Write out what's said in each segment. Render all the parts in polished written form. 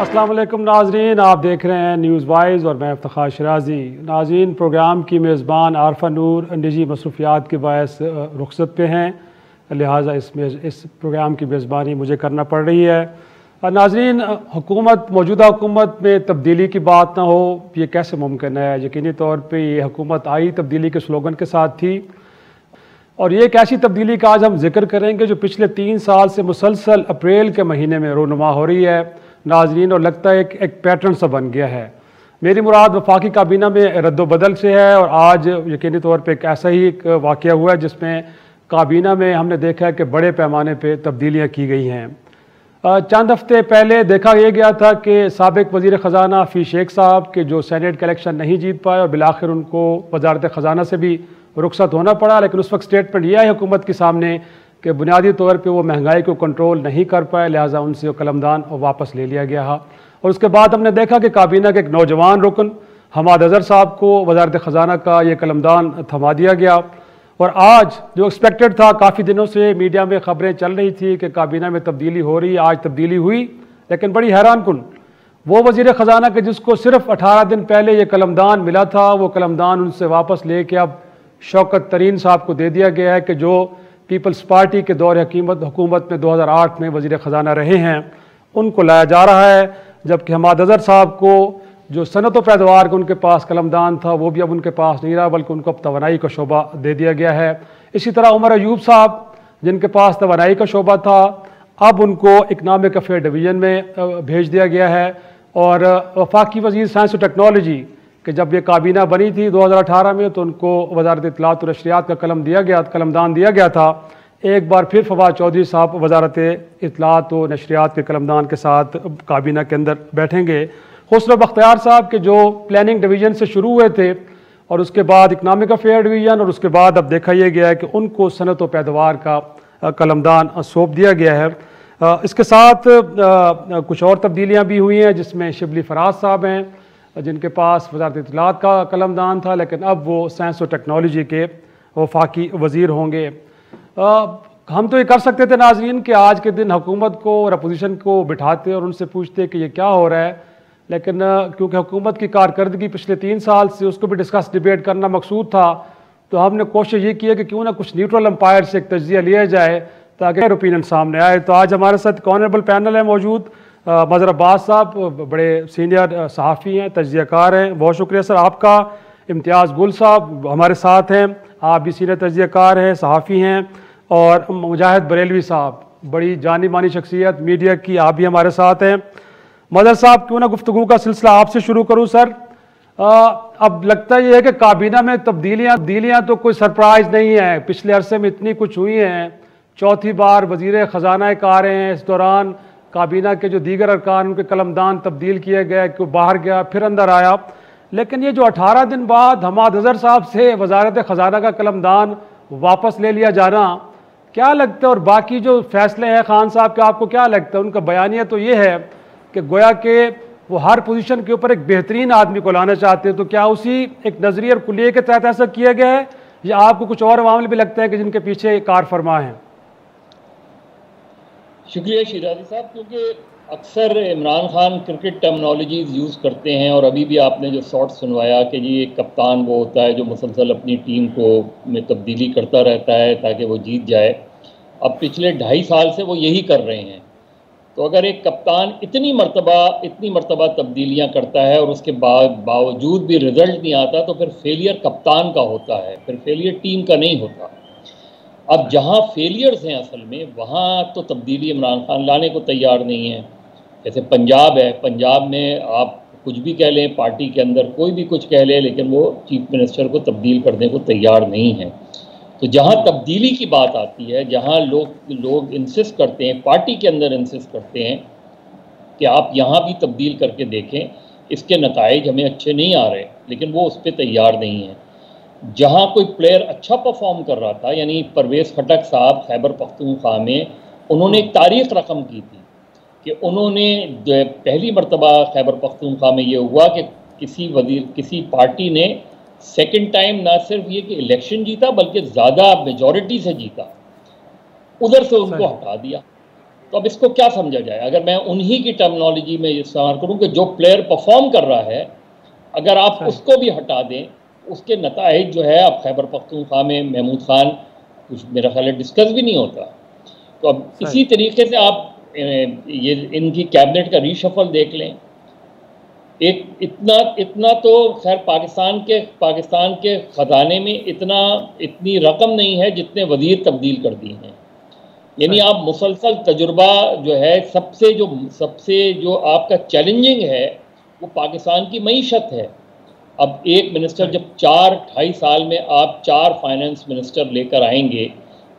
अस्सलाम वालेकुम नाजरीन, आप देख रहे हैं न्यूज़ वाइज और मैं इफ्तिखार शराजी। नाजरीन, प्रोग्राम की मेज़बान आरफा नूर निजी मसरूफियात के बायस रुखसत पे हैं, लिहाजा इस प्रोग्राम की मेज़बानी मुझे करना पड़ रही है। नाजरीन, मौजूदा हुकूमत में तब्दीली की बात ना हो, ये कैसे मुमकिन है? यकीनी तौर पर ये हुकूमत आई तब्दीली के स्लोगन के साथ थी, और ये एक ऐसी तब्दीली का आज हम जिक्र करेंगे जो पिछले 3 साल से मुसलसल अप्रैल के महीने में रोनुमा हो रही है नाजरीन, और लगता है एक पैटर्न सा बन गया है। मेरी मुराद वफाकी काबीना में रद्दोबदल से है, और आज यकीनी तौर पे एक ऐसा ही एक वाक़या हुआ है जिसमें काबीना में हमने देखा है कि बड़े पैमाने पे तब्दीलियाँ की गई हैं। चंद हफ्ते पहले देखा यह गया था कि साबिक वज़ीर ख़जाना हफीज़ शेख साहब के जो सेनेट का इलेक्शन नहीं जीत पाए और बिलाखिर उनको वजारत ख़जाना से भी रुखसत होना पड़ा, लेकिन उस वक्त स्टेटमेंट यह है हुकूमत के सामने कि बुनियादी तौर पे वो महंगाई को कंट्रोल नहीं कर पाए, लिहाजा उनसे वो कलमदान वापस ले लिया गया। और उसके बाद हमने देखा कि काबीना के एक नौजवान रुकन हमाद अज़हर साहब को वजारत ख़जाना का ये कलमदान थमा दिया गया। और आज जो एक्सपेक्टेड था, काफ़ी दिनों से मीडिया में ख़बरें चल रही थी कि काबीना में तब्दीली हो रही है, आज तब्दीली हुई, लेकिन बड़ी हैरान कुन वो वज़ीर ख़जाना के जिसको सिर्फ 18 दिन पहले ये कलमदान मिला था, वो कलमदान उनसे वापस ले के अब शौकत तरीन साहब को दे दिया गया है कि जो पीपल्स पार्टी के दौर हुकूमत में 2008 में वज़ीर ख़जाना रहे हैं, उनको लाया जा रहा है। जबकि हमाद अज़हर साहब को जो सनत व पैदावार का उनके पास कलमदान था, वो भी अब उनके पास नहीं रहा, बल्कि उनको अब तवानाई का शोबा दे दिया गया है। इसी तरह उमर अयूब साहब जिनके पास तवानाई का शोबा था, अब उनको इकनॉमिक अफेयर डिवीज़न में भेज दिया गया है। और वफाकी वज़ीर साइंस और टेक्नोलॉजी कि जब ये काबीना बनी थी 2018 में, तो उनको वजारत इत्तलात और नशरियात का कलमदान दिया गया था। एक बार फिर फवाद चौधरी साहब वजारत इत्तलात और नशरियात के कलमदान के साथ काबीना के अंदर बैठेंगे। हुस्न बख्तियार साहब के जो प्लानिंग डिवीज़न से शुरू हुए थे, और उसके बाद इकनॉमिक अफेयर डिवीज़न, और उसके बाद अब देखा यह गया है कि उनको सनत व पैदावार का कलमदान सौंप दिया गया है। इसके साथ कुछ और तब्दीलियाँ भी हुई हैं, जिसमें शिबली फराज साहब हैं जिनके पास वजारत इत्तलात का कलमदान था, लेकिन अब वो साइंस और टेक्नोलॉजी के वफाकी वज़ीर होंगे। हम तो ये कर सकते थे नाजरीन कि आज के दिन हुकूमत को और अपोजिशन को बिठाते और उनसे पूछते कि ये क्या हो रहा है, लेकिन क्योंकि हुकूमत की कारकर्दगी पिछले 3 साल से उसको भी डिबेट करना मकसूद था, तो हमने कोशिश ये की है कि क्यों ना कुछ न्यूट्रल एम्पायर से एक तज्जिया लिया जाए ताकि ओपिनियन सामने आए। तो आज हमारे साथ ऑनरेबल पैनल है मौजूद। मज़हर अब्बास साहब बड़े सीनियर सहाफ़ी हैं, तज्ज़ियाकार हैं, बहुत शुक्रिया सर आपका। इम्तियाज़ गुल साहब हमारे साथ हैं, आप भी सीनियर तज्ज़ियाकार हैं, सहाफ़ी हैं। और मुजाहिद बरेलवी साहब, बड़ी जानी मानी शख्सियत मीडिया की, आप भी हमारे साथ हैं। मज़हर साहब, क्यों ना गुफ्तगू का सिलसिला आपसे शुरू करूँ सर। अब लगता ये है कि काबीना में तब्दीलियाँ तो कोई सरप्राइज़ नहीं है, पिछले अरसे में इतनी कुछ हुई हैं। चौथी बार वज़ीर ख़जाना आ रहे हैं, इस दौरान काबीना के जो दीगर अरकान उनके कलमदान तब्दील किए गए, क्यों बाहर गया फिर अंदर आया। लेकिन ये जो 18 दिन बाद हमाद अज़हर साहब से वजारत ख़जाना का कलमदान वापस ले लिया जाना, क्या लगता है? और बाकी जो फैसले हैं खान साहब के, आपको क्या लगता है? उनका बयानिया तो ये है कि गोया के वो हर पोजीशन के ऊपर एक बेहतरीन आदमी को लाना चाहते हैं। तो क्या उसी एक नज़रिए और कुलिये के तहत ऐसा किया गया है, या आपको कुछ और मामले भी लगता है कि जिनके पीछे कार फरमा है? शुक्रिया शिराजी साहब, क्योंकि अक्सर Imran Khan cricket terminologies use करते हैं, और अभी भी आपने जो शॉट सुनवाया कि जी एक कप्तान वो होता है जो मुसलसल अपनी टीम को में तब्दीली करता रहता है ताकि वो जीत जाए। अब पिछले 2.5 साल से वो यही कर रहे हैं। तो अगर एक कप्तान इतनी मरतबा तब्दीलियाँ करता है और उसके बावजूद भी रिज़ल्ट नहीं आता, तो फिर फेलियर कप्तान का होता है, फिर फेलियर टीम का नहीं होता। अब जहाँ फेलियर्स हैं असल में, वहाँ तो तब्दीली इमरान खान लाने को तैयार नहीं है। जैसे पंजाब है, पंजाब में आप कुछ भी कह लें, पार्टी के अंदर कोई भी कुछ कह ले, लेकिन वो चीफ मिनिस्टर को तब्दील करने को तैयार नहीं है। तो जहाँ तब्दीली की बात आती है, जहाँ लोग इंसिस्ट करते हैं, पार्टी के अंदर इंसिस्ट करते हैं कि आप यहाँ भी तब्दील करके देखें, इसके नताइज हमें अच्छे नहीं आ रहे, लेकिन वो उस पर तैयार नहीं है। जहाँ कोई प्लेयर अच्छा परफॉर्म कर रहा था, यानी परवेज़ खटक साहब खैबर पख्तूनख्वा में, उन्होंने एक तारीख रकम की थी कि उन्होंने पहली मरतबा खैबर पख्तूनख्वा में ये हुआ कि किसी पार्टी ने सेकंड टाइम ना सिर्फ ये कि इलेक्शन जीता, बल्कि ज़्यादा मेजॉरिटी से जीता, उधर से उनको हटा दिया। तो अब इसको क्या समझा जाए? अगर मैं उन्हीं की टर्मिनोलॉजी में इस्तेमाल करूं कि जो प्लेयर परफॉर्म कर रहा है, अगर आप उसको भी हटा दें, उसके नताइज जो है, अब खैबर पख्तूनख्वा में महमूद खान कुछ मेरा ख्याल है डिस्कस भी नहीं होता। तो अब इसी तरीके से आप ये इनकी कैबिनेट का रीशफल देख लें। एक इतना तो खैर पाकिस्तान के ख़जाने में इतनी रकम नहीं है जितने वजीर तब्दील कर दी हैं। यानी आप मुसलसल तजुर्बा जो है, सबसे जो आपका चैलेंजिंग है वो पाकिस्तान की मईशत है। अब एक मिनिस्टर जब 4-2.5 साल में आप 4 फाइनेंस मिनिस्टर लेकर आएंगे,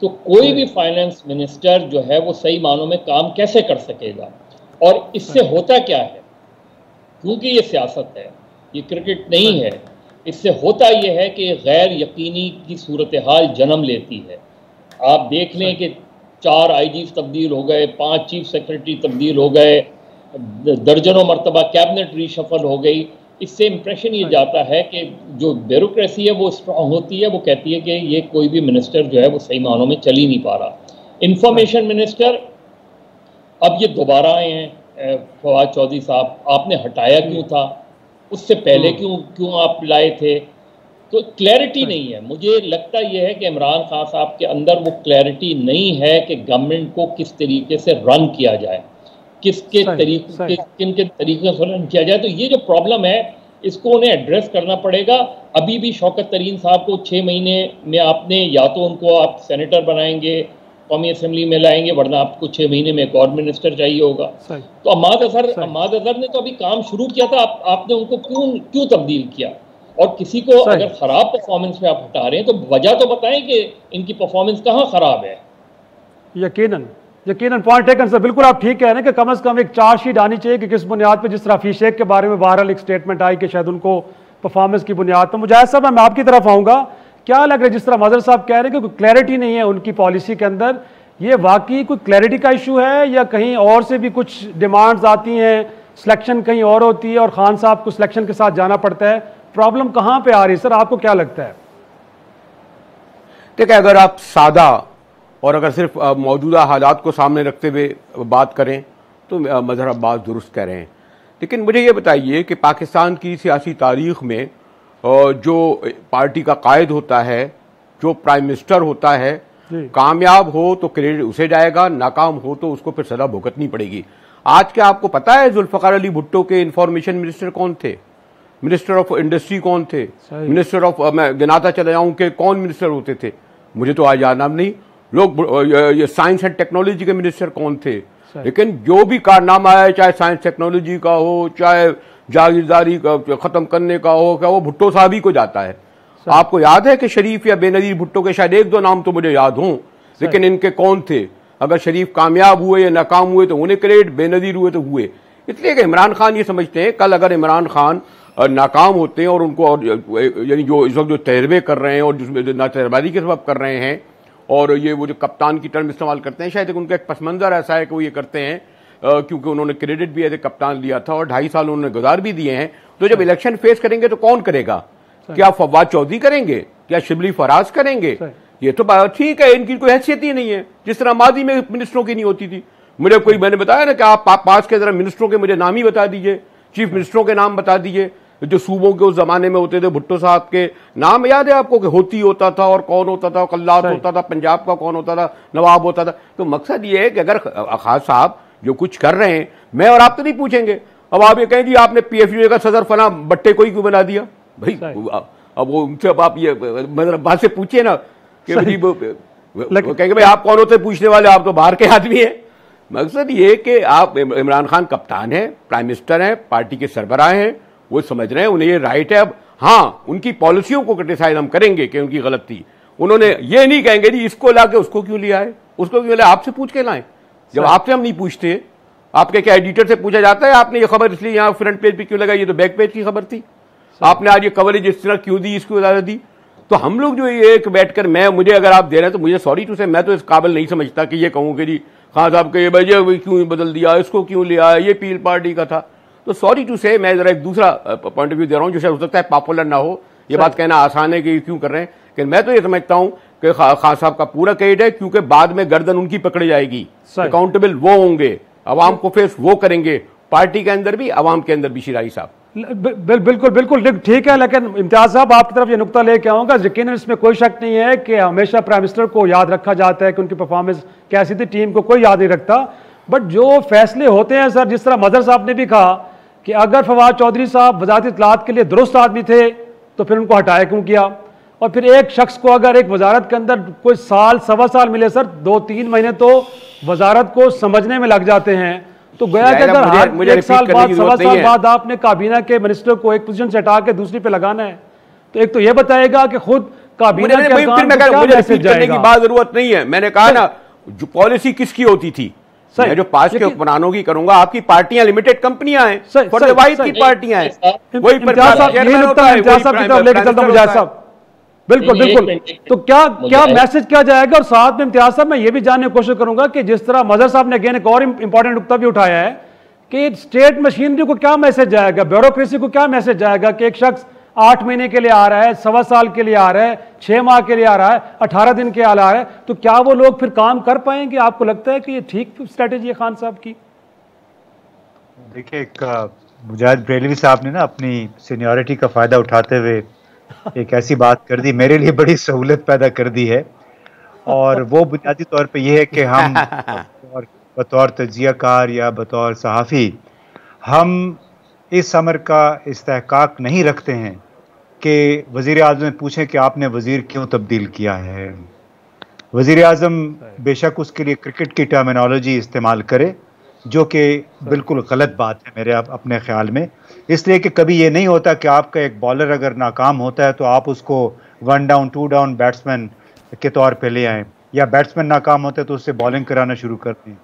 तो कोई भी फाइनेंस मिनिस्टर जो है वो सही मानों में काम कैसे कर सकेगा? और इससे होता क्या है, क्योंकि ये सियासत है, ये क्रिकेट नहीं है, इससे होता ये है कि गैर यकीनी की सूरत हाल जन्म लेती है। आप देख लें कि 4 आईजीज़ तब्दील हो गए, 5 चीफ सेक्रेटरी तब्दील हो गए, दर्जनों मरतबा कैबिनेट रीशफल हो गई। इससे इंप्रेशन ये जाता है कि जो ब्यूरोक्रेसी है वो स्ट्रांग होती है, वो कहती है कि ये कोई भी मिनिस्टर जो है वो सही मानों में चल ही नहीं पा रहा। इंफॉर्मेशन मिनिस्टर अब ये दोबारा आए हैं, फवाद चौधरी साहब, आपने हटाया क्यों था? उससे पहले क्यों आप लाए थे? तो क्लैरिटी नहीं है। मुझे लगता यह है कि इमरान खान साहब के अंदर वो क्लैरिटी नहीं है कि गवर्नमेंट को किस तरीके से रन किया जाए, किन के तरीके से रन किया जाए। तो ये जो प्रॉब्लम है, इसको उन्हें एड्रेस करना पड़ेगा। अभी भी शौकत तरीन साहब को 6 महीने में आपने, या तो उनको आप सेनेटर बनाएंगे, कौमी असम्बली में लाएंगे, वरना आपको 6 महीने में एक और मिनिस्टर चाहिए होगा। तो अहमद अजहर ने तो अभी काम शुरू किया था, आपने उनको क्यों तब्दील किया? और किसी को अगर खराब परफॉर्मेंस पे आप हटा रहे हैं तो वजह तो बताएं कि इनकी परफॉर्मेंस कहाँ खराब है। यकीनन पॉइंट टेकन सर, बिल्कुल आप ठीक कह रहे हैं कि कम से कम एक चार्जशीट आनी चाहिए कि किस बुनियाद पे, जिस तरह हफीज शेख के बारे में बहरहाल एक स्टेटमेंट आई कि शायद उनको परफॉर्मेंस की बुनियाद पर। मुझे ऐसा, मैं आपकी तरफ आऊँगा, क्या लग रहा है जिस तरह मजहर साहब कह रहे हैं कि कोई क्लैरिटी नहीं है उनकी पॉलिसी के अंदर, ये वाकई कोई क्लैरिटी का इशू है या कहीं और से भी कुछ डिमांड्स आती हैं, सिलेक्शन कहीं और होती है और खान साहब को सिलेक्शन के साथ जाना पड़ता है? प्रॉब्लम कहां पे आ रही है सर, आपको क्या लगता है? देखिए, अगर आप सादा और अगर सिर्फ मौजूदा हालात को सामने रखते हुए बात करें तो मजहर अब्बास दुरुस्त कह रहे हैं। लेकिन मुझे ये बताइए कि पाकिस्तान की सियासी तारीख में जो पार्टी का कायद होता है, जो प्राइम मिनिस्टर होता है, कामयाब हो तो क्रेडिट उसे जाएगा, नाकाम हो तो उसको फिर सजा भुगतनी पड़ेगी। आज क्या आपको पता है जुल्फकार अली भुट्टो के इंफॉर्मेशन मिनिस्टर कौन थे? मिनिस्टर ऑफ इंडस्ट्री कौन थे? मिनिस्टर ऑफ, मैं गिनाता चले जाऊं कि कौन मिनिस्टर होते थे, मुझे तो आज याद नाम नहीं। लोग ये साइंस एंड टेक्नोलॉजी के मिनिस्टर कौन थे? लेकिन जो भी कारनामा है, चाहे साइंस टेक्नोलॉजी का हो, चाहे जागीरदारी का खत्म करने का हो, क्या वो भुट्टो साहब ही को जाता है। आपको याद है कि शरीफ या बेनजीर भुट्टो के शायद 1-2 नाम तो मुझे याद हों, लेकिन इनके कौन थे? अगर शरीफ कामयाब हुए या नाकाम हुए तो उन्हें क्रेडिट, बेनजीर हुए तो हुए। इसलिए कि इमरान खान ये समझते हैं, कल अगर इमरान खान नाकाम होते हैं और उनको, और यानी जो इस वक्त जो तजर्बे कर रहे हैं और जिसमें ना तजर्बाजी के सबब कर रहे हैं, और ये वो जो कप्तान की टर्म इस्तेमाल करते हैं, शायद उनका एक पस मंजर ऐसा है कि वो ये करते हैं क्योंकि उन्होंने क्रेडिट भी एज ए कप्तान लिया था और 2.5 साल उन्होंने गुजार भी दिए हैं। तो जब इलेक्शन फेस करेंगे तो कौन करेगा? क्या फवाद चौधरी करेंगे? क्या शिबली फराज करेंगे? ये तो बात ठीक है, इनकी कोई हैसियत ही नहीं है, जिस तरह माजी में मिनिस्टरों की नहीं होती थी। मैंने बताया ना कि आप पास के जरा मिनिस्टरों के मुझे नाम ही बता दीजिए, चीफ मिनिस्टरों के नाम बता दीजिए, जो सूबों के उस जमाने में होते थे। भुट्टो साहब के नाम याद है आपको कि होती होता था और कौन होता था, कल्लात होता था, पंजाब का कौन होता था, नवाब होता था। तो मकसद ये है कि अगर खान साहब जो कुछ कर रहे हैं, मैं और आप तो नहीं पूछेंगे। अब आप ये कहें जी आपने PFU का सदर फला बट्टे को ही क्यों बना दिया भाई? अब वो उनसे अब आप ये मतलब बात से पूछिए ना कि वो कहेंगे भाई आप कौन होते पूछने वाले, आप तो बाहर के आदमी हैं। मकसद ये कि आप, इमरान खान कप्तान है, प्राइम मिनिस्टर हैं, पार्टी के सरबराह हैं, वो समझ रहे हैं, उन्हें ये राइट है। अब हाँ, उनकी पॉलिसियों को क्रिटिसाइज हम करेंगे कि उनकी गलत थी। उन्होंने ये नहीं कहेंगे जी इसको ला के उसको क्यों लिया है, उसको क्यों लाए, आपसे पूछ के लाएं। जब आपसे हम नहीं पूछते, आपके क्या एडिटर से पूछा जाता है आपने ये खबर इसलिए यहाँ फ्रंट पेज पे क्यों लगाई, ये तो बैक पेज की खबर थी, आपने आज ये कवरेज इस तरह क्यों दी, इसको इजाजत दी? तो हम लोग जो ये एक बैठकर, मुझे अगर आप दे रहे हैं तो मुझे सॉरी टू से, मैं तो इस काबिल नहीं समझता कि ये कहूँ कि जी खान साहब के ये वजह क्यों बदल दिया, इसको क्यों लिया, ये पील पार्टी का था। तो सॉरी टू से, मैं जरा एक दूसरा पॉइंट ऑफ व्यू दे रहा हूँ जो शायद हो सकता है पॉपुलर ना हो, ये बात कहना आसान है कि क्यों कर रहे हैं, लेकिन मैं तो ये समझता हूँ कि खान साहब का पूरा क्रेडिट है, क्योंकि बाद में गर्दन उनकी पकड़ी जाएगी, अकाउंटेबल वो होंगे, अवाम को फेस वो करेंगे, पार्टी के अंदर भी अवाम के अंदर भी। शिराजी साहब बिल्कुल बिल्कुल ठीक है, लेकिन इम्तियाज साहब आपकी तरफ ये नुकता लेके आऊंगा। यकीनन इसमें कोई शक नहीं है कि हमेशा प्राइम मिनिस्टर को याद रखा जाता है कि उनकी परफॉर्मेंस कैसी थी, टीम को कोई याद नहीं रखता। बट जो फैसले होते हैं सर, जिस तरह मदर साहब ने भी कहा कि अगर फवाद चौधरी साहब वजारत इत्तलात के लिए दुरुस्त आदमी थे तो फिर उनको हटाया क्यों किया? और फिर एक शख्स को अगर एक वजारत के अंदर कोई साल सवा साल मिले सर, 2-3 महीने तो वजारत को समझने में लग जाते हैं, तो गोया कि अगर हर एक साल बाद सवा साल बाद आपने काबीना के मिनिस्टर को एक पोजीशन से हटा के दूसरी पे लगाना है, तो एक तो ये बताएगा कि खुद काबीना के मैसेज करने की बात जरूरत नहीं है। मैंने कहा ना, जो पॉलिसी किसकी होती थी, मैं जो पास के हुक्मरानों की करूंगा, आपकी पार्टियां लिमिटेड कंपनियां हैं, फर्जवाइद की पार्टियां हैं, वही साहब। बिल्कुल बिल्कुल। तो क्या मैसेज क्या जाएगा? और साथ में इम्तियाज साहब मैं ये भी जानने की कोशिश करूंगा कि जिस तरह मजहर साहब ने अगेन एक और इंपॉर्टेंट नुकता भी उठाया है कि स्टेट मशीनरी को क्या मैसेज जाएगा, ब्यूरोक्रेसी को क्या मैसेज जाएगा कि एक शख्स 8 महीने के लिए आ रहा है, सवा साल के लिए आ रहा है, 6 माह के लिए आ रहा है, 18 दिन के लिए आ रहा है, तो क्या वो लोग फिर काम कर पाएंगे? आपको लगता है कि ये ठीक स्ट्रेटेजी है खान साहब की? देखिए, मुजाहिद बरेलवी साहब ने ना अपनी सीनियरिटी का फायदा उठाते हुए एक ऐसी बात कर दी, मेरे लिए बड़ी सहूलत पैदा कर दी है, और वो बुनियादी तौर पे ये है कि हम बतौर तजियाकार या बतौर सहाफ़ी हम इस अमर का इस्तेहकाक नहीं रखते हैं कि वज़ीर आज़म से पूछें कि आपने वज़ीर क्यों तब्दील किया है। वज़ीर आज़म बेशक उसके लिए क्रिकेट की टर्मिनोलॉजी इस्तेमाल करे, जो कि बिल्कुल गलत बात है मेरे अपने ख्याल में, इसलिए कि कभी ये नहीं होता कि आपका एक बॉलर अगर नाकाम होता है तो आप उसको 1 डाउन 2 डाउन बैट्समैन के तौर पे ले आएँ, या बैट्समैन नाकाम होता है तो उससे बॉलिंग कराना शुरू कर दें।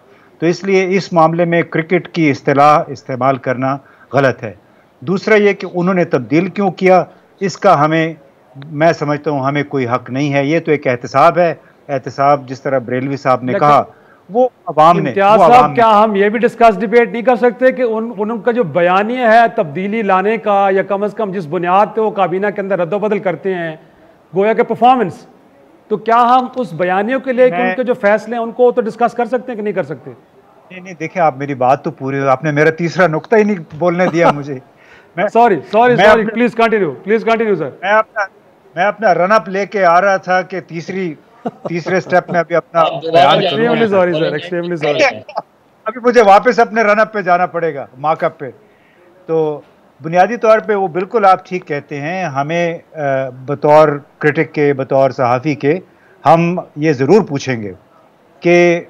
तो इसलिए इस मामले में क्रिकेट की इस्तिलाह इस्तेमाल करना गलत है। दूसरा ये कि उन्होंने तब्दील क्यों किया, इसका मैं समझता हूँ हमें कोई हक नहीं है। ये तो एक एहतसाब है, एहतसाब जिस तरह बरेलवी साहब ने कहा वो अवाम ने। साहब, क्या हम ये भी डिबेट नहीं कर सकते कि उनका जो बयानिया है तब्दीली लाने का, या कम से कम जिस बुनियाद पे वो काबीना के अंदर रद्दोबदल करते हैं गोया के परफॉर्मेंस, तो क्या हम उस बयानियों के लिए उनके जो फैसले हैं उनको तो डिस्कस कर सकते हैं कि नहीं कर सकते? नहीं, देखिए, आप मेरी बात तो पूरी, आपने मेरा तीसरा नुक्ता ही नहीं बोलने दिया मुझे। Sorry please continue sir. मैं अपना रन अप लेके आ रहा था कि तीसरे स्टेप में अभी अपना अभी मुझे वापस अपने रन अप पे जाना पड़ेगा, मार्कअप पे। तो बुनियादी तौर पे वो बिल्कुल आप ठीक कहते हैं, हमें बतौर क्रिटिक के, बतौर सहाफ़ी के, हम ये ज़रूर पूछेंगे कि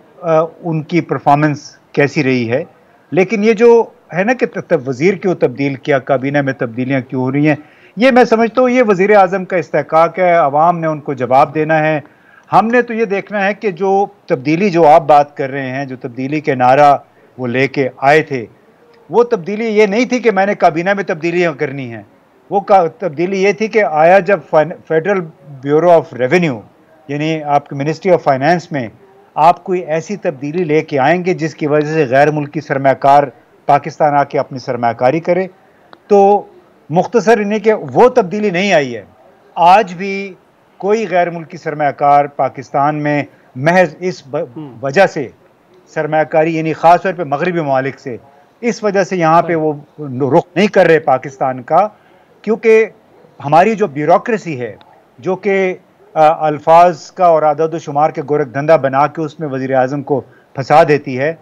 उनकी परफॉर्मेंस कैसी रही है। लेकिन ये जो है ना कि वज़ीर क्यों तब्दील किया, काबीना में तब्दीलियाँ क्यों हो रही हैं, ये मैं समझता हूँ ये वज़ीर आज़म का इस्तेहकाक है, अवाम ने उनको जवाब देना है। हमने तो ये देखना है कि जो तब्दीली जो आप बात कर रहे हैं, जो तब्दीली के नारा वो लेके आए थे, वो तब्दीली ये नहीं थी कि मैंने काबीना में तब्दीलियाँ करनी हैं। वो तब्दीली ये थी कि आया जब फेडरल ब्यूरो ऑफ रेवेन्यू यानी आपकी मिनिस्ट्री ऑफ फाइनेंस में आप कोई ऐसी तब्दीली लेके आएंगे जिसकी वजह से गैर मुल्की सरमाकार पाकिस्तान आके अपनी सरमाकारी करे, तो मुख्तसर इन्हें कि वो तब्दीली नहीं आई है। आज भी कोई गैर मुल्की सरमाकार पाकिस्तान में महज इस वजह से सरमाकारी यानी ख़ास तौर पे मगरबी ममालिक से इस वजह से यहाँ पे वो रुख नहीं कर रहे पाकिस्तान का, क्योंकि हमारी जो ब्यूरोक्रेसी है जो कि अल्फाज का और आदद शुमार के गोरख धंधा बना के उसमें वज़ीर आज़म को फंसा देती है,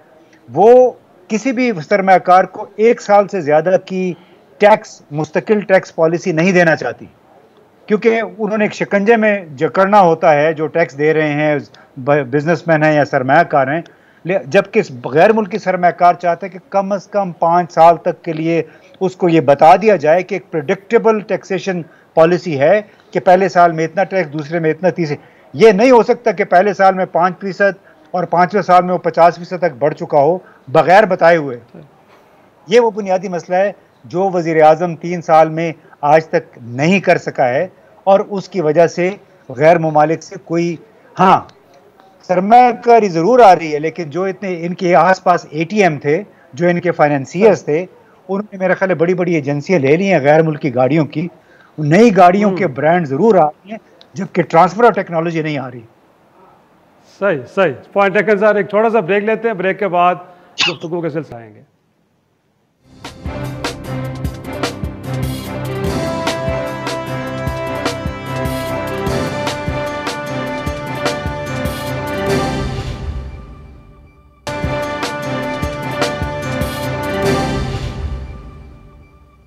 वो किसी भी सरमाकार को 1 साल से ज़्यादा की मुस्तकिल टैक्स पॉलिसी नहीं देना चाहती, क्योंकि उन्होंने एक शिकंजे में जकड़ना होता है जो टैक्स दे रहे हैं बिजनेसमैन हैं या सरमाकार हैं। जबकि गैर मुल्की सरमाकार चाहते हैं कि कम से कम 5 साल तक के लिए उसको ये बता दिया जाए कि एक प्रेडिक्टेबल टैक्सेशन पॉलिसी है कि पहले साल में इतना टैक्स, दूसरे में इतना, तीसरे। ये नहीं हो सकता कि पहले साल में 5% और 5वें साल में वो 50% तक बढ़ चुका हो बगैर बताए हुए। ये वो बुनियादी मसला है जो वज़ीर आज़म 3 साल में आज तक नहीं कर सका है, और उसकी वजह से गैर ममालिक से कोई, हाँ, सरमाकारी ज़रूर आ रही है, लेकिन जो इतने इनके आसपास ATM थे, जो इनके फाइनेंसियर्स थे, उन्होंने मेरे ख्याल बड़ी बड़ी एजेंसियाँ ले ली हैं गैर मुल्की गाड़ियों की। नई गाड़ियों के ब्रांड ज़रूर आ रही हैं, जबकि ट्रांसफर ऑफ टेक्नोलॉजी नहीं आ रही। सही सही पॉइंट टेकन सर। एक छोटा सा ब्रेक लेते हैं, ब्रेक के बाद गुफ्तगू के सिलसिले आएंगे।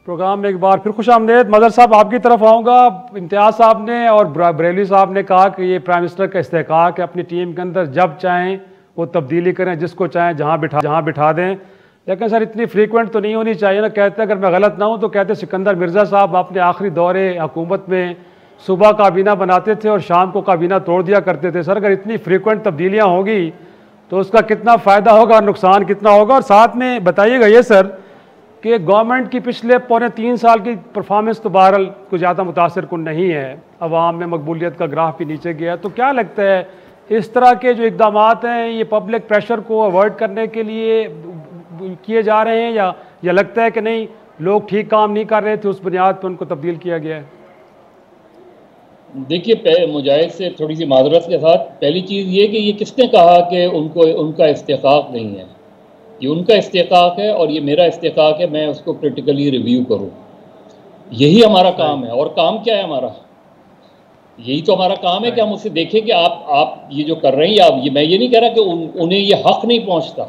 प्रोग्राम में एक बार फिर खुश आमदेद। मदर साहब आपकी तरफ आऊँगा। इम्तियाज़ साहब ने और बरेली साहब ने कहा कि ये प्राइम मिनिस्टर का इस्तेहकाक है, अपनी टीम के अंदर जब चाहें वो तब्दीली करें, जिसको चाहें जहाँ बिठा दें। लेकिन सर इतनी फ्रीक्वेंट तो नहीं होनी चाहिए ना। कहते अगर मैं गलत ना हूँ तो कहते सिकंदर मिर्ज़ा साहब अपने आखिरी दौरे हुकूमत में सुबह काबीना बनाते थे और शाम को काबीना तोड़ दिया करते थे। सर अगर इतनी फ्रीक्वेंट तब्दीलियाँ होगी तो उसका कितना फ़ायदा होगा और नुकसान कितना होगा? और साथ में बताइएगा ये सर कि गवर्नमेंट की पिछले पौने 3 साल की परफॉर्मेंस तो बहरहाल कुछ ज़्यादा मुतासर कुन नहीं है, अवाम में मकबूलियत का ग्राफ भी नीचे गया है। तो क्या लगता है इस तरह के जो इक़दाम हैं ये पब्लिक प्रेशर को अवॉइड करने के लिए किए जा रहे हैं या लगता है कि नहीं लोग ठीक काम नहीं कर रहे थे, उस बुनियाद पर उनको तब्दील किया गया है? देखिए, मुजाहिद से थोड़ी सी माजरत के साथ पहली चीज़ ये कि ये किसने कहा कि उनका इस्तेकाक नहीं है? ये उनका इस्तेकाक है और ये मेरा इस्तेकाक है, मैं उसको क्रिटिकली रिव्यू करूँ। यही हमारा काम है। और काम क्या है हमारा? यही तो हमारा काम है कि हम उसे देखें कि आप ये जो कर रहे हैं, मैं ये नहीं कह रहा कि उन्हें ये हक नहीं पहुँचता,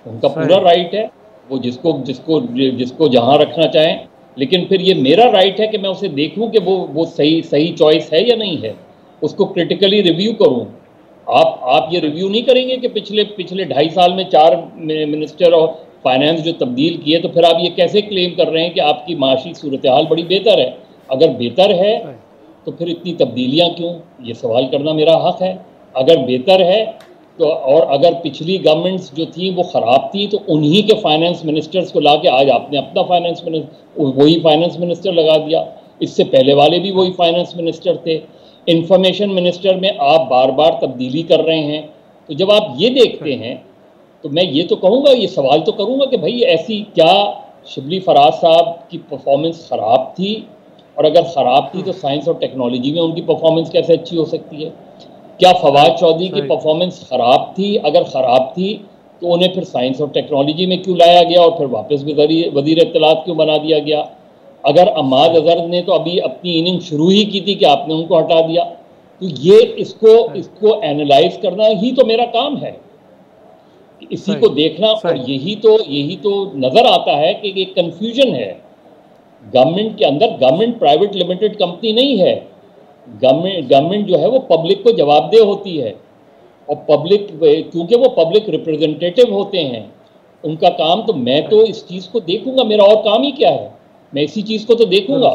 उनका पूरा राइट है, वो जिसको जहाँ रखना चाहें। लेकिन फिर ये मेरा राइट है कि मैं उसे देखूं कि वो सही चॉइस है या नहीं है, उसको क्रिटिकली रिव्यू करूं। आप ये रिव्यू नहीं करेंगे कि पिछले 2.5 साल में 4 मिनिस्टर और फाइनेंस जो तब्दील किए, तो फिर आप ये कैसे क्लेम कर रहे हैं कि आपकी माशी सूरत हाल बड़ी बेहतर है? अगर बेहतर है तो फिर इतनी तब्दीलियां क्यों? ये सवाल करना मेरा हक है। अगर बेहतर है तो, और अगर पिछली गवर्नमेंट्स जो थी वो ख़राब थी, तो उन्हीं के फाइनेंस मिनिस्टर्स को लाके आज आपने अपना वही फाइनेंस मिनिस्टर लगा दिया। इससे पहले वाले भी वही फाइनेंस मिनिस्टर थे। इंफॉर्मेशन मिनिस्टर में आप बार बार तब्दीली कर रहे हैं। तो जब आप ये देखते हैं तो मैं ये तो कहूँगा, ये सवाल तो करूँगा कि भाई ऐसी क्या शिबली फराज साहब की परफॉर्मेंस ख़राब थी? और अगर ख़राब थी तो साइंस और टेक्नोलॉजी में उनकी परफॉर्मेंस कैसे अच्छी हो सकती है? क्या फवाद चौधरी की परफॉर्मेंस ख़राब थी? अगर ख़राब थी तो उन्हें फिर साइंस और टेक्नोलॉजी में क्यों लाया गया और फिर वापस वज़ीर इत्तलात क्यों बना दिया गया? अगर अम्माद अजहर ने तो अभी अपनी इनिंग शुरू ही की थी कि आपने उनको हटा दिया। तो ये इसको एनालाइज करना ही तो मेरा काम है, इसी को देखना। और यही तो नज़र आता है कि एक कन्फ्यूजन है गवर्नमेंट के अंदर। गवर्नमेंट प्राइवेट लिमिटेड कंपनी नहीं है। गवर्नमेंट जो है वो पब्लिक को जवाबदेह होती है, और पब्लिक, क्योंकि वो पब्लिक रिप्रेजेंटेटिव होते हैं, उनका काम तो मैं तो इस चीज़ को देखूंगा। मेरा और काम ही क्या है? मैं इसी चीज़ को तो देखूंगा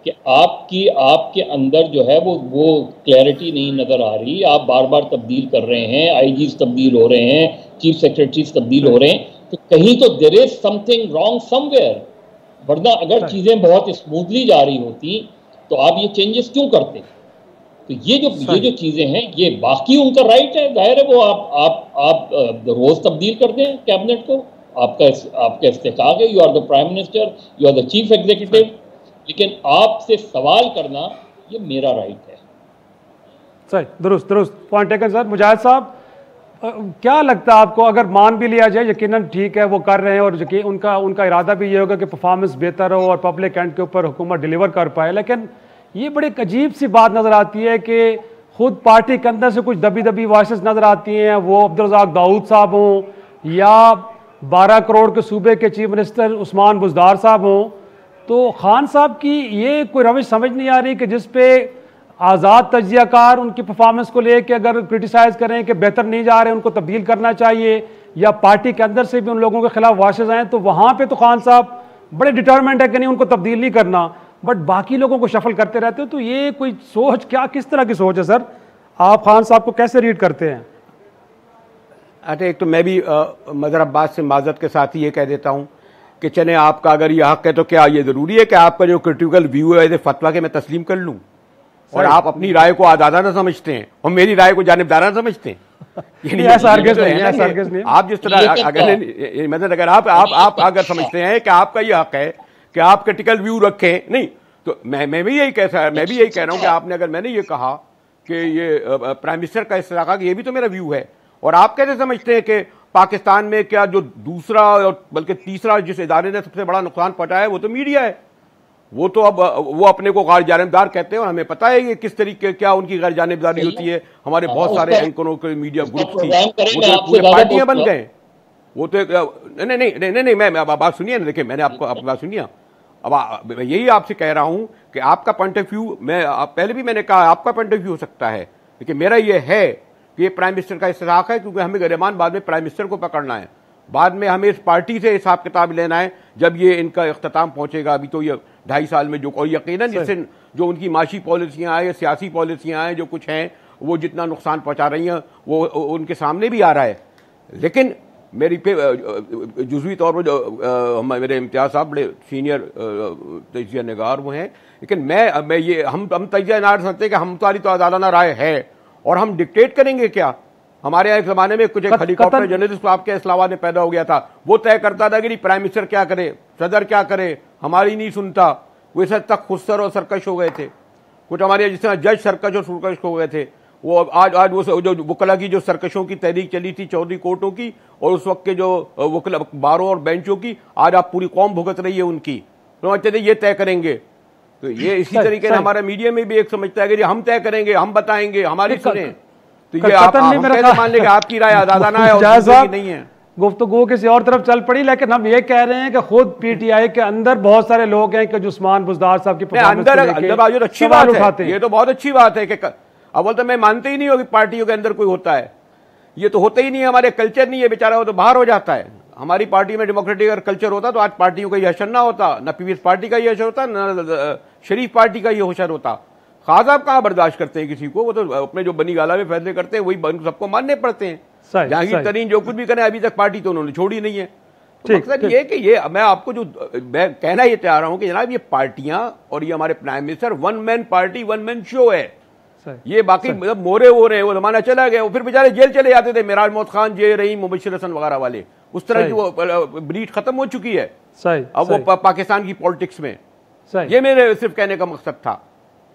कि आपके अंदर जो है वो क्लैरिटी नहीं नज़र आ रही। आप बार बार तब्दील कर रहे हैं, आईजीज तब्दील हो रहे हैं, चीफ सेक्रेटरीज तब्दील हो रहे हैं, तो कहीं तो there is something wrong somewhere. वरना अगर चीज़ें बहुत स्मूथली जा रही होती तो आप ये चेंजेस क्यों करते? तो ये जो चीज़ें हैं, ये बाकी उनका राइट है, जाहिर है। वो आप रोज़ तब्दील कर दें कैबिनेट को, आपका इस्तेकाक है। You are the prime minister, you are the chief executive. लेकिन आपसे सवाल करना ये मेरा राइट है। सही, दुरुस्त पॉइंट टेकन सर। मुजाहिद साहब, क्या लगता है आपको, अगर मान भी लिया जाए यकीनन ठीक है वो कर रहे हैं और उनका इरादा भी ये होगा कि परफॉर्मेंस बेहतर हो और पब्लिक एंड के ऊपर हुकूमत डिलीवर कर पाए, लेकिन ये बड़ी अजीब सी बात नज़र आती है कि खुद पार्टी के अंदर से कुछ दबी वॉइसेस नज़र आती हैं, वो अब्दुल रज़ाक दाऊद साहब हों या 12 करोड़ के सूबे के चीफ मिनिस्टर उस्मान बुज़दार साहब हों। तो खान साहब की ये कोई रविश समझ नहीं आ रही कि जिस पे आज़ाद तज्जियाकार उनकी परफॉर्मेंस को लेकर अगर क्रिटिसाइज़ करें कि बेहतर नहीं जा रहे, उनको तब्दील करना चाहिए, या पार्टी के अंदर से भी उन लोगों के खिलाफ वॉइसेस आएँ, तो वहाँ पे तो खान साहब बड़े डिटरमेंट है कि नहीं उनको तब्दील नहीं करना, बट बाकी लोगों को शफल करते रहते हो। तो ये कोई सोच, क्या किस तरह की सोच है सर? आप खान साहब को कैसे रीड करते हैं? अच्छा, एक तो मैं भी मदर अब्बास से माजरत के साथ ही ये कह देता हूँ कि चले आपका अगर ये हक है तो क्या ये ज़रूरी है कि आपका जो क्रिटिकल व्यू है एज फतवा के मैं तस्लीम कर लूँ? और आप अपनी राय को आज़ादाना समझते हैं और मेरी राय को जानिबदाराना समझते हैं। आप जिस तरह अगर आप अगर समझते हैं कि आपका ये हक है कि आप क्रिटिकल व्यू रखें, नहीं तो मैं भी यही कह रहा हूं कि आपने अगर मैंने ये कहा कि ये प्राइम मिनिस्टर का इस्तेमाल, ये भी तो मेरा व्यू है। और आप कैसे समझते हैं कि पाकिस्तान में क्या जो दूसरा और बल्कि तीसरा जिस इदारे ने सबसे बड़ा नुकसान पहुंचाया है वो तो मीडिया है। वो तो अब वो अपने को गैर जानिबदार कहते हैं और हमें पता है ये किस तरीके क्या उनकी गैर जानिबदारी होती है। हमारे बहुत सारे एंकरों के मीडिया ग्रुप थी, वो तो पूरे पार्टियां बन गए। वो तो नहीं, मैं बात सुनिए ना, देखिए मैंने आपकी बात सुनिए। अब यही आपसे कह रहा हूं कि आपका पॉइंट ऑफ व्यू, पहले भी मैंने कहा आपका पॉइंट ऑफ व्यू हो सकता है, लेकिन मेरा ये है कि ये प्राइम मिनिस्टर का इस्तेमाल है, क्योंकि हमें रहमान बाद में प्राइम मिनिस्टर को पकड़ना है, बाद में हमें इस पार्टी से हिसाब किताब लेना है जब ये इनका इख्तिताम पहुंचेगा। अभी तो ये 2.5 साल में जो, और यकीनन इससे जो उनकी माशी पॉलिसियां हैं या सियासी पॉलिसियां हैं जो कुछ हैं वो जितना नुकसान पहुंचा रही हैं वो उनके सामने भी आ रहा है। लेकिन मेरी पे जुज़वी तौर पर जो मेरे इम्तियाज़ साहब बड़े सीनियर तजिया निगार वो हैं, लेकिन मैं ये हम तजिया निगार समझते हैं कि हमारी तो अदालना राय है और हम डिक्टेट करेंगे क्या। हमारे यहाँ एक ज़माने में कुछ एक हेलीकॉप्टर जर्नलिस्ट आपके इस्लामाबाद में पैदा हो गया था, वो तय करता था कि नहीं प्राइम मिनिस्टर क्या करे, सदर क्या करे, हमारी नहीं सुनता। वो इस हद तक खुदसर और सरकश हो गए थे। कुछ हमारे जिस तरह जज सरकश और सरकश हो गए थे, वो आज वो जो वकला की जो सरकशों की तहरीक चली थी चौधरी कोर्टों की, और उस वक्त के जो वकला बारों और बेंचों की, आज आप पूरी कौम भुगत रही है उनकी। समझते थे ये तय करेंगे। तो ये इसी तरीके से हमारा मीडिया में भी एक समझता है कि हम तय करेंगे, हम बताएंगे, हमारी सुने। तो ये आप कैसे मान लेंगे आपकी राय आजादाना है और नहीं है। गुफ्तगू किसी और तरफ चल पड़ी, लेकिन हम ये कह रहे हैं कि खुद पीटीआई के अंदर बहुत सारे लोग हैं कि उस्मान बुज़दार साहब की अंदर अच्छी बात है, ये तो बहुत अच्छी बात है कि अव्वल तो मैं मानते ही नहीं हो कि पार्टियों के अंदर कोई होता है, ये तो होता ही नहीं है, हमारे कल्चर नहीं है, बेचारा वो तो बाहर हो जाता है। हमारी पार्टी में डेमोक्रेटिक अगर कल्चर होता तो आज पार्टियों का ये हशर ना होता, न पीपल्स पार्टी का ये हशर होता, न शरीफ पार्टी का ये हशर होता। खास आप कहाँ बर्दाश्त करते हैं किसी को, वो तो अपने जो बनी गाला में फैसले करते हैं वही सबको मानने पड़ते हैं। जहांगीर तरीन जो कुछ भी करें, अभी तक पार्टी तो उन्होंने छोड़ी नहीं है। तो मकसद ये कि ये मैं आपको जो मैं कहना ये चाह रहा हूं कि जनाब ये पार्टियां और ये हमारे prime minister one man party one man show है। ये बाकी मतलब मोरे हो रहे हैं, वो जमाना चला गया, वो फिर बेचारे जेल चले जाते थे, मेराज मोहम्मद खान, जे रहीम, मुबशिर हसन वगैरह वाले, उस तरह की वो ब्रीड खत्म हो चुकी है अब वो पाकिस्तान की पॉलिटिक्स में। ये मेरे सिर्फ कहने का मकसद था।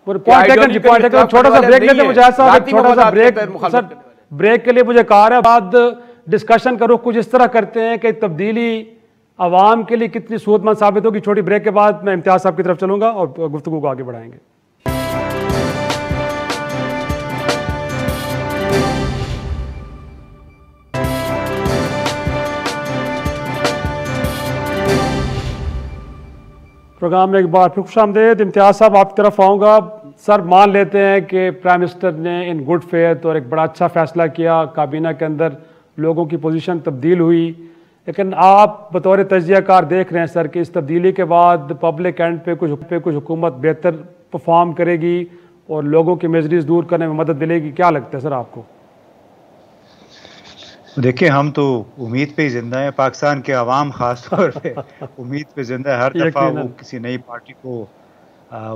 छोटा सा ब्रेक लेते मुझे, छोटा सा ब्रेक ब्रेक के लिए मुझे कहा है, बाद डिस्कशन करो कुछ इस तरह करते हैं कि तब्दीली आवाम के लिए कितनी सूदमंद साबित होगी। छोटी ब्रेक के बाद मैं इम्तियाज साहब की तरफ चलूंगा और गुफ्तगू को आगे बढ़ाएंगे। प्रोग्राम में एक बार फिर खुशामदीद। इम्तियाज साहब आपकी तरफ आऊँगा। सर, मान लेते हैं कि प्राइम मिनिस्टर ने इन गुड फेथ और एक बड़ा अच्छा फैसला किया, काबीना के अंदर लोगों की पोजीशन तब्दील हुई, लेकिन आप बतौर तजियाकार देख रहे हैं सर कि इस तब्दीली के बाद पब्लिक एंड पे कुछ हुकूमत बेहतर परफॉर्म करेगी और लोगों की मेजरीज दूर करने में मदद मिलेगी। क्या लगता है सर आपको? देखिए, हम तो उम्मीद पे ही जिंदा है, पाकिस्तान के अवाम खास तौर पे उम्मीद पे जिंदा है। हर दफ़ा वो किसी नई पार्टी को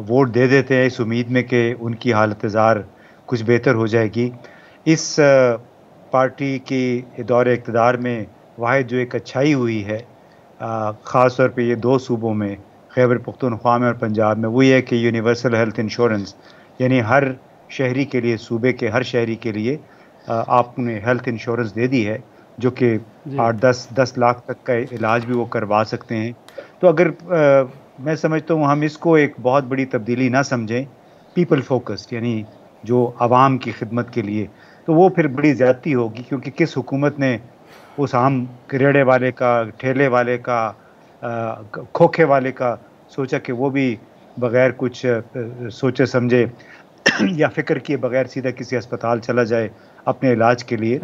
वोट दे देते हैं इस उम्मीद में कि उनकी हालत ज़ार कुछ बेहतर हो जाएगी। इस पार्टी की दौर इक़्तिदार में वाहिद जो एक अच्छाई हुई है ख़ास तौर पे ये दो सूबों में, खैबर पख्तूनख्वा में और पंजाब में, वो ये है कि यूनिवर्सल हेल्थ इंश्योरेंस, यानी हर शहरी के लिए, सूबे के हर शहरी के लिए आपने हेल्थ इंश्योरेंस दे दी है, जो कि 8-10 लाख तक का इलाज भी वो करवा सकते हैं। तो अगर मैं समझता हूँ हम इसको एक बहुत बड़ी तब्दीली ना समझें, पीपल फोकस्ड, यानी जो आवाम की खिदमत के लिए, तो वो फिर बड़ी ज़्यादती होगी। क्योंकि किस हुकूमत ने उस आम रेड़े वाले का, ठेले वाले का, खोखे वाले का सोचा कि वो भी बग़ैर कुछ सोचे समझे या फ़िक्र किए बग़ैर सीधा किसी अस्पताल चला जाए अपने इलाज के लिए।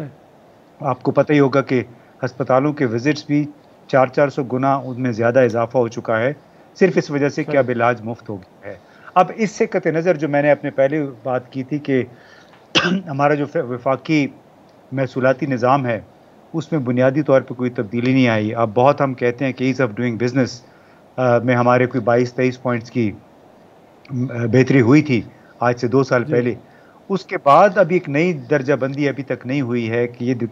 आपको पता ही होगा कि अस्पतालों के विज़िट्स भी 400 गुना उनमें ज़्यादा इजाफा हो चुका है, सिर्फ इस वजह से कि अब इलाज मुफ्त हो गया है। अब इससे कतई नज़र जो मैंने अपने पहले बात की थी कि हमारा जो वफाकी महसूलाती निज़ाम है उसमें बुनियादी तौर पर कोई तब्दीली नहीं आई। अब बहुत हम कहते हैं कि ईज़ ऑफ डूइंग बिज़नेस में हमारे कोई 22-23 पॉइंट्स की बेहतरी हुई थी आज से 2 साल पहले। उसके बाद अभी एक नई दर्जाबंदी अभी तक नहीं हुई है कि ये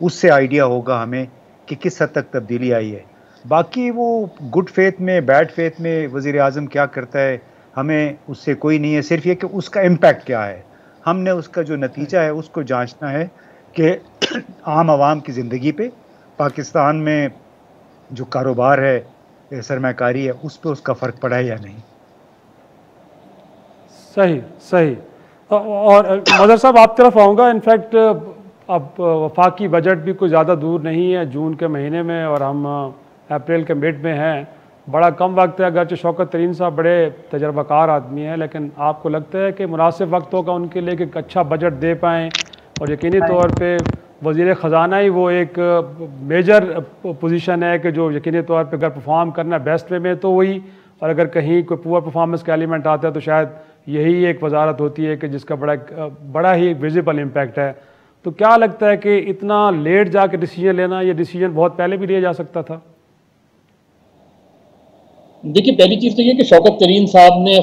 उससे आइडिया होगा हमें कि किस हद तक तब्दीली आई है। बाकी वो गुड फेथ में, बैड फेथ में वज़ीर आज़म क्या करता है, हमें उससे कोई नहीं है, सिर्फ ये कि उसका इम्पैक्ट क्या है। हमने उसका जो नतीजा है उसको जांचना है कि आम आवाम की ज़िंदगी पे, पाकिस्तान में जो कारोबार है, सरमाकारी है, उस पर उसका फ़र्क पड़ा है या नहीं। सही सही। और मदर साहब आप तरफ आऊँगा। इनफैक्ट अब वफाकी बजट भी कुछ ज़्यादा दूर नहीं है, जून के महीने में, और हम अप्रैल के मिड में हैं। बड़ा कम वक्त है, अगरचे शौकत तरीन साहब बड़े तजर्बाकार आदमी हैं, लेकिन आपको लगता है कि मुनासिब वक्त होगा उनके लिए कि अच्छा बजट दे पाएँ? और यकीनी तौर पे वज़ीर ख़जाना ही वो एक मेजर पोजीशन है कि जो यकीनी तौर पे अगर परफॉर्म करना बेस्ट वे में तो वही, और अगर कहीं कोई पुअर परफॉर्मेंस का एलिमेंट आता है तो शायद यही एक वजारत होती है कि जिसका बड़ा ही विजिबल इम्पैक्ट है। तो क्या लगता है कि इतना लेट जाके डिसीजन लेना, ये डिसीजन बहुत पहले भी लिया जा सकता था? देखिए, पहली चीज़ तो ये कि शौकत तरीन साहब ने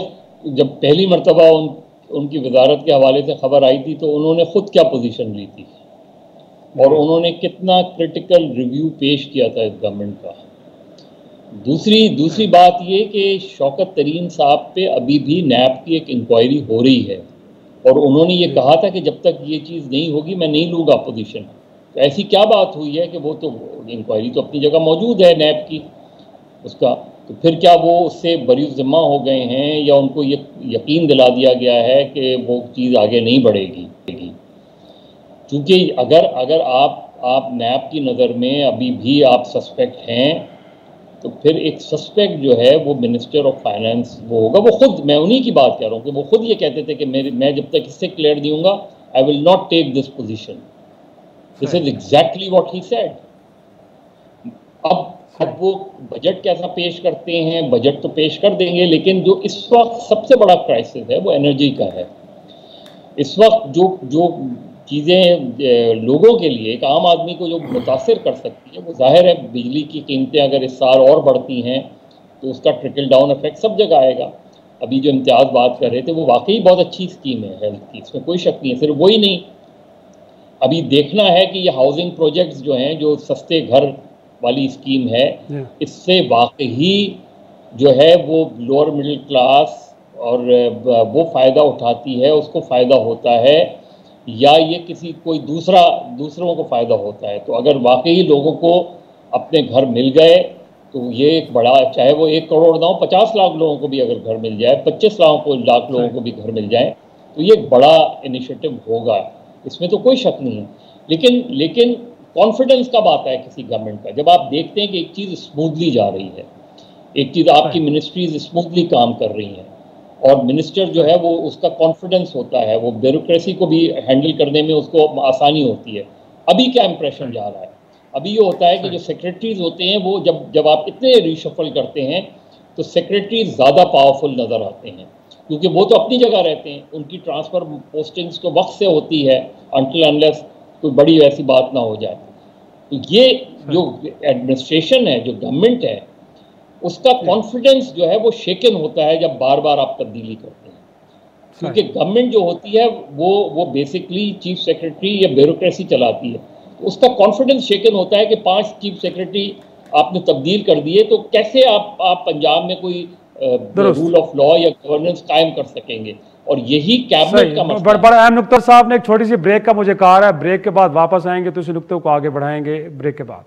जब पहली मरतबा उनकी वजारत के हवाले से खबर आई थी तो उन्होंने ख़ुद क्या पोजीशन ली थी और उन्होंने कितना क्रिटिकल रिव्यू पेश किया था इस गवर्नमेंट का। दूसरी बात ये कि शौकत तरीन साहब पे अभी भी नैब की एक इंक्वायरी हो रही है और उन्होंने ये कहा था कि जब तक ये चीज़ नहीं होगी मैं नहीं लूँगा पोजीशन। तो ऐसी क्या बात हुई है कि वो तो इंक्वायरी तो अपनी जगह मौजूद है नैब की उसका, तो फिर क्या वो उससे बरी ज़िम्मा हो गए हैं या उनको ये यकीन दिला दिया गया है कि वो चीज़ आगे नहीं बढ़ेगी? क्योंकि अगर आप नैब की नज़र में अभी भी आप सस्पेक्ट हैं तो फिर एक सस्पेक्ट जो है वो मिनिस्टर ऑफ फाइनेंस वो होगा। वो खुद, मैं उन्हीं की बात कर रहा हूँ कि वो खुद ये कहते थे कि मैं जब तक इससे क्लियर नहीं दूंगा I will not take this position. This is exactly what he said. अब वो बजट कैसा पेश करते हैं, बजट तो पेश कर देंगे, लेकिन जो इस वक्त सबसे बड़ा क्राइसिस है वो एनर्जी का है। इस वक्त जो चीज़ें लोगों के लिए, एक आम आदमी को जो मुतासिर कर सकती है वो जाहिर है बिजली की कीमतें अगर इस साल और बढ़ती हैं तो उसका ट्रिकल डाउन इफेक्ट सब जगह आएगा। अभी जो इम्तियाज़ बात कर रहे थे वो वाकई बहुत अच्छी स्कीम है हेल्थ की, इसमें कोई शक नहीं है। सिर्फ वही नहीं, अभी देखना है कि ये हाउसिंग प्रोजेक्ट्स जो हैं, जो सस्ते घर वाली स्कीम है, इससे वाकई जो है वो लोअर मिडिल क्लास और वो फ़ायदा उठाती है, उसको फ़ायदा होता है, या ये कोई दूसरों को फ़ायदा होता है। तो अगर वाकई लोगों को अपने घर मिल गए तो ये एक बड़ा, चाहे वो 1 करोड़ ना हो, 50 लाख लोगों को भी अगर घर मिल जाए, 25 लाख लोगों को भी घर मिल जाए तो ये एक बड़ा इनिशिएटिव होगा, इसमें तो कोई शक नहीं है। लेकिन कॉन्फिडेंस कब आता है किसी गवर्नमेंट का? जब आप देखते हैं कि एक चीज़ स्मूथली जा रही है, एक चीज़ आपकी मिनिस्ट्रीज स्मूथली काम कर रही हैं और मिनिस्टर जो है वो उसका कॉन्फिडेंस होता है, वो ब्यूरोक्रेसी को भी हैंडल करने में उसको आसानी होती है। अभी क्या इंप्रेशन जा रहा है? अभी ये होता है कि जो सेक्रेटरीज होते हैं वो जब आप इतने रिशफल करते हैं तो सेक्रेटरीज ज़्यादा पावरफुल नज़र आते हैं, क्योंकि वो तो अपनी जगह रहते हैं, उनकी ट्रांसफ़र पोस्टिंग्स तो वक्त से होती है अनटिल अनलेस कोई बड़ी ऐसी बात ना हो जाए। तो ये जो एडमिनिस्ट्रेशन है, जो गवर्नमेंट है, उसका कॉन्फिडेंस जो है वो शेकन होता है जब बार बार आप तब्दीली करते हैं, क्योंकि गवर्नमेंट जो होती है वो बेसिकली चीफ सेक्रेटरी या ब्यूरोक्रेसी चलाती है, तो उसका कॉन्फिडेंस शेकन होता है कि 5 चीफ सेक्रेटरी आपने तब्दील कर दिए तो कैसे आप पंजाब में कोई रूल ऑफ लॉ या गवर्नेंस कायम कर सकेंगे। और यही कैबिनेट का मसला। बड़ा अहम नुक्ता साहब ने एक छोटी सी ब्रेक का मुझे कहा है, ब्रेक के बाद वापस आएंगे तो इस नुक्ते को आगे बढ़ाएंगे ब्रेक के बाद।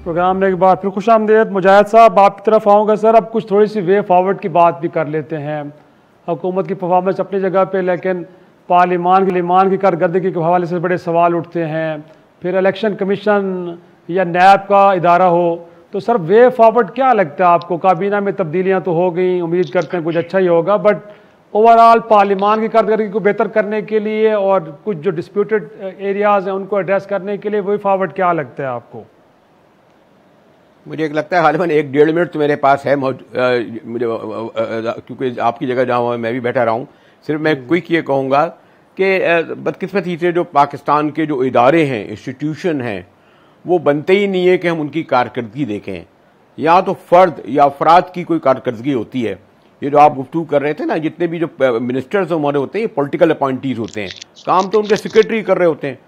प्रोग्राम में एक बार फिर खुश आमदेद। मुजाहिद साहब आपकी तरफ आऊँगा। सर, अब कुछ थोड़ी सी वे फॉरवर्ड की बात भी कर लेते हैं। हुकूमत की परफॉर्मेंस अपनी जगह पे, लेकिन पार्लिमान की कारकर्दगी के हवाले से बड़े सवाल उठते हैं। फिर इलेक्शन कमीशन या नैब का इदारा हो, तो सर वे फॉरवर्ड क्या लगता है आपको? काबीना में तब्दीलियाँ तो हो गई, उम्मीद करते हैं कुछ अच्छा ही होगा, बट ओवरऑल पार्लिमान की कारकर्दगी को बेहतर करने के लिए और कुछ जो डिस्प्यूटेड एरियाज़ हैं उनको एड्रेस करने के लिए वे फॉरवर्ड क्या लगता है आपको? मुझे एक लगता है हालिबन 1-1.5 मिनट तो मेरे पास है, मुझे क्योंकि आपकी जगह जहाँ मैं भी बैठा रहा हूँ। सिर्फ मैं क्विक ये कहूँगा कि बदकिस्मती से जो पाकिस्तान के जो इदारे हैं, इंस्टीट्यूशन हैं, वो बनते ही नहीं है कि हम उनकी कारकर्दगी देखें। यहाँ तो फर्द या अफराद की कोई कारकर्दगी होती है। ये जो आप गुफ्तगू कर रहे थे ना, जितने भी जो मिनिस्टर्स हमारे होते हैं ये पॉलिटिकल अपॉइंटीज होते हैं, काम तो उनके सेक्रेटरी कर रहे होते हैं।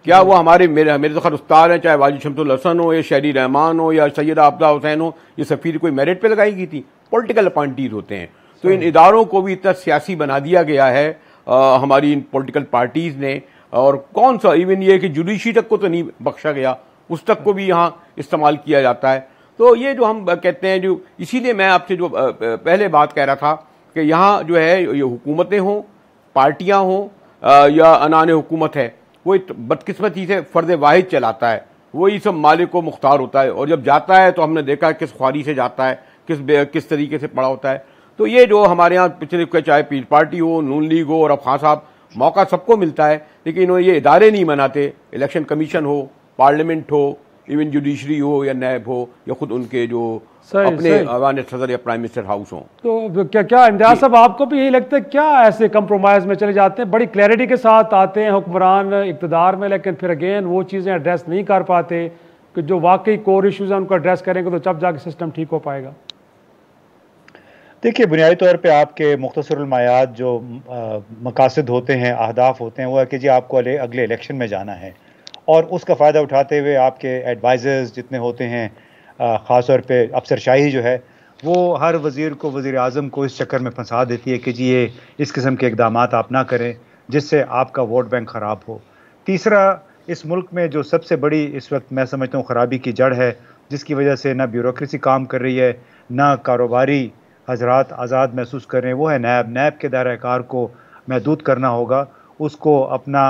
क्या वो हमारे मेरे तो खैर उस्ताद हैं, चाहे वाजिद शम्सुल हसन हो या शहरी रहमान हो या सैयद आबदा हुसैन हो, ये सफ़ीर कोई मेरिट पे लगाई गई थी, पॉलिटिकल अपॉइंटीज होते हैं। तो इन इदारों को भी इतना सियासी बना दिया गया है हमारी इन पॉलिटिकल पार्टीज़ ने। और कौन सा इवन ये कि जुडिशरी तक को तो नहीं बख्शा गया, उस तक को भी यहाँ इस्तेमाल किया जाता है। तो ये जो हम कहते हैं, जो इसीलिए मैं आपसे जो पहले बात कह रहा था कि यहाँ जो है ये हुकूमतें हों, पार्टियाँ हों या अनान हुकूमत है, वो बदकिस्मती से फ़र्द वाहिद चलाता है, वही सब मालिक को मुख्तार होता है। और जब जाता है तो हमने देखा किस ख्वारी से जाता है, किस तरीके से पड़ा होता है। तो ये जो हमारे यहाँ पिछले चाहे पीस पार्टी हो, नून लीग हो और अब खान साहब, मौका सबको मिलता है, लेकिन ये इदारे नहीं बनाते। इलेक्शन कमीशन हो, पार्लियामेंट हो, इवन जुडिशरी हो या नैब हो या खुद उनके जो अपने अवान सदर या प्राइम मिनिस्टर हाउस हो। तो क्या इम्तियाज साहब आपको भी यही लगता है क्या ऐसे कंप्रोमाइज़ में चले जाते हैं? बड़ी क्लैरिटी के साथ आते हैं हुक्मरान इक़्तिदार में, लेकिन फिर अगेन वो चीज़ें एड्रेस नहीं कर पाते कि जो वाकई कोर इशूज़ हैं उनको एड्रेस करेंगे तो तब जाके सिस्टम ठीक हो पाएगा। देखिए, बुनियादी तौर पे आपके मुख्तसरुल मायात जो मकासद होते हैं, अहदाफ होते हैं, वो है कि जी आपको अगले इलेक्शन में जाना है, और उसका फ़ायदा उठाते हुए आपके एडवाइज़र्स जितने होते हैं, ख़ास तौर पे अफसरशाही जो है वो हर वज़ीर को, वज़ीर आज़म को इस चक्कर में फंसा देती है कि जी ये इस किस्म के इक़दामात आप ना करें जिससे आपका वोट बैंक ख़राब हो। तीसरा, इस मुल्क में जो सबसे बड़ी इस वक्त मैं समझता हूँ ख़राबी की जड़ है, जिसकी वजह से ना ब्यूरोक्रेसी काम कर रही है, ना कारोबारी हजरात आज़ाद महसूस कर रहे हैं, वो है नैब। नैब के दायरा कार को महदूद करना होगा, उसको अपना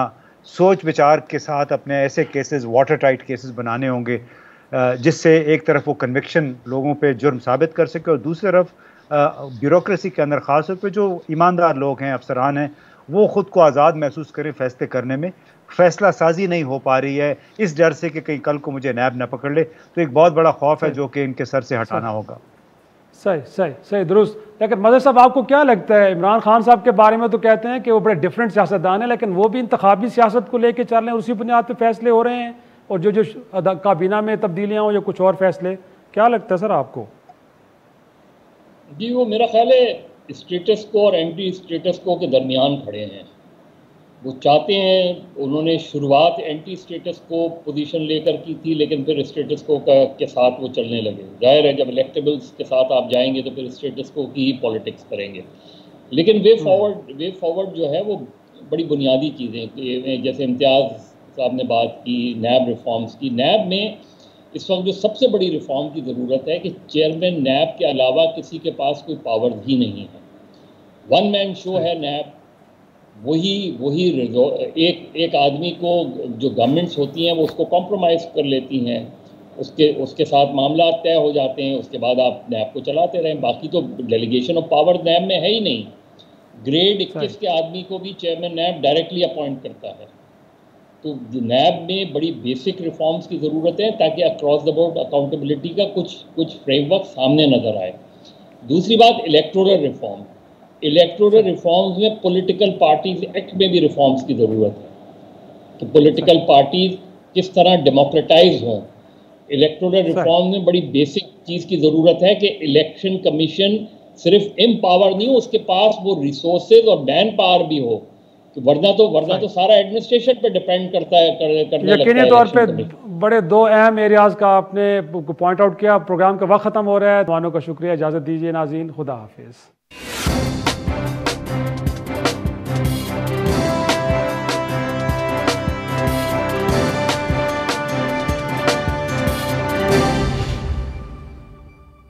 सोच विचार के साथ अपने ऐसे केसेस, वाटर टाइट केसेस बनाने होंगे जिससे एक तरफ वो कन्विक्शन लोगों पे जुर्म साबित कर सके, और दूसरी तरफ ब्यूरोक्रेसी के अंदर ख़ास तौर पे जो ईमानदार लोग हैं, अफसरान हैं, वो ख़ुद को आज़ाद महसूस करें फैसले करने में। फैसला साजी नहीं हो पा रही है इस डर से कि कहीं कल को मुझे नैब न पकड़ ले। तो एक बहुत बड़ा खौफ है जो कि इनके सर से हटाना होगा। सही दुरुस्त। लेकिन मदर साहब आपको क्या लगता है, इमरान खान साहब के बारे में तो कहते हैं कि वो बड़े डिफरेंट सियासतदान हैं, लेकिन वो भी इंतखाबी सियासत को लेकर चल रहे हैं, उसी बुनियाद पे फैसले हो रहे हैं, और जो काबीना में तब्दीलियाँ हो या कुछ और फैसले, क्या लगता है सर आपको? जी, वो मेरा ख्याल है स्टेटस को और एंटी स्टेटस को के दरमियान खड़े हैं। वो चाहते हैं, उन्होंने शुरुआत एंटी स्टेटस को पोजीशन लेकर की थी, लेकिन फिर स्टेटस को के साथ वो चलने लगे। जाहिर है जब इलेक्टेबल्स के साथ आप जाएंगे तो फिर स्टेटस को की ही पॉलिटिक्स करेंगे। लेकिन वे फॉरवर्ड जो है वो बड़ी बुनियादी चीज़ें, जैसे इम्तियाज़ साहब ने बात की नैब रिफॉर्म्स की। नैब में इस वक्त जो सबसे बड़ी रिफॉर्म की ज़रूरत है कि चेयरमैन नैब के अलावा किसी के पास कोई पावर ही नहीं है, वन मैन शो है नैब। वही एक आदमी को, जो गवर्नमेंट्स होती हैं वो उसको कॉम्प्रोमाइज़ कर लेती हैं, उसके साथ मामला तय हो जाते हैं, उसके बाद आप नैब को चलाते रहें। बाकी तो डेलीगेशन ऑफ पावर नैब में है ही नहीं। ग्रेड 21 के आदमी को भी चेयरमैन नैब डायरेक्टली अपॉइंट करता है। तो नैब में बड़ी बेसिक रिफॉर्म्स की ज़रूरत है ताकि अक्रॉस द बोर्ड अकाउंटेबिलिटी का कुछ फ्रेमवर्क सामने नज़र आए। दूसरी बात, इलेक्टोरल रिफॉर्म। इलेक्टोरल रिफॉर्म्स में पॉलिटिकल पार्टीज एक्ट में भी रिफॉर्म्स की ज़रूरत है कि पॉलिटिकल पार्टीज किस तरह डेमोक्रेटाइज हों। इलेक्टोरल रिफॉर्म में बड़ी बेसिक चीज़ की ज़रूरत है कि इलेक्शन कमीशन सिर्फ एम्पावर नहीं हो, उसके पास वो रिसोर्सेज और मैन पावर भी हो, वरना तो सारा एडमिनिस्ट्रेशन पे डिपेंड करता है, करने यकीनी तौर पे बड़े दो अहम एरियाज का आपने पॉइंट आउट किया। प्रोग्राम का वक्त ख़त्म हो रहा है, दोनों का शुक्रिया, इजाज़त दीजिए नाज़रीन, खुदा हाफिज़।